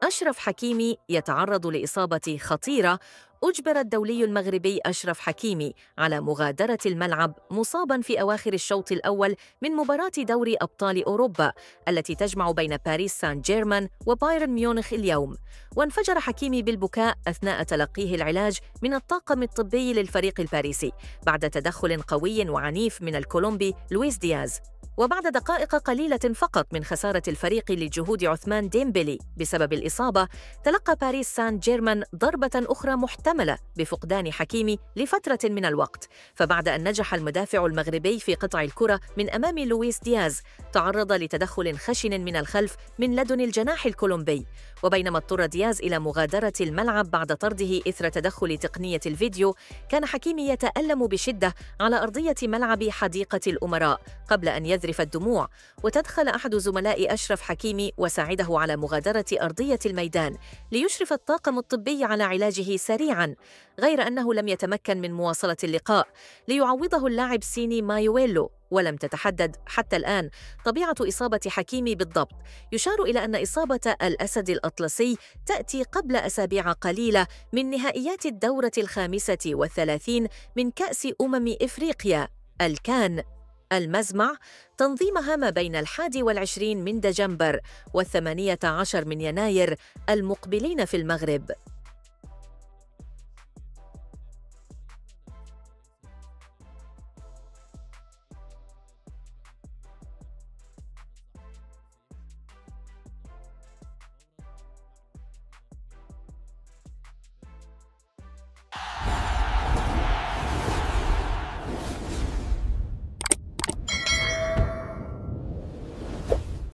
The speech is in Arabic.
أشرف حكيمي يتعرض لإصابة خطيرة. أجبر الدولي المغربي أشرف حكيمي على مغادرة الملعب مصاباً في أواخر الشوط الأول من مباراة دوري أبطال أوروبا التي تجمع بين باريس سان جيرمان وبايرن ميونخ اليوم. وانفجر حكيمي بالبكاء أثناء تلقيه العلاج من الطاقم الطبي للفريق الباريسي بعد تدخل قوي وعنيف من الكولومبي لويس دياز. وبعد دقائق قليلة فقط من خسارة الفريق لجهود عثمان ديمبلي بسبب الإصابة، تلقى باريس سان جيرمان ضربة أخرى محتملة بفقدان حكيمي لفترة من الوقت. فبعد أن نجح المدافع المغربي في قطع الكرة من أمام لويس دياز، تعرض لتدخل خشن من الخلف من لدن الجناح الكولومبي. وبينما اضطر دياز إلى مغادرة الملعب بعد طرده إثر تدخل تقنية الفيديو، كان حكيمي يتألم بشدة على أرضية ملعب حديقة الأمراء قبل أن يذرف الدموع. وتدخل أحد زملاء أشرف حكيمي وساعده على مغادرة أرضية الميدان ليشرف الطاقم الطبي على علاجه سريعاً، غير أنه لم يتمكن من مواصلة اللقاء ليعوضه اللاعب سيني مايويلو. ولم تتحدد حتى الآن طبيعة إصابة حكيمي بالضبط. يشار إلى أن إصابة الأسد الأطلسي تأتي قبل أسابيع قليلة من نهائيات الدورة ال35 من كأس إفريقيا الكان المزمع، تنظيمها ما بين 21 من دجنبر و18 من يناير المقبلين في المغرب.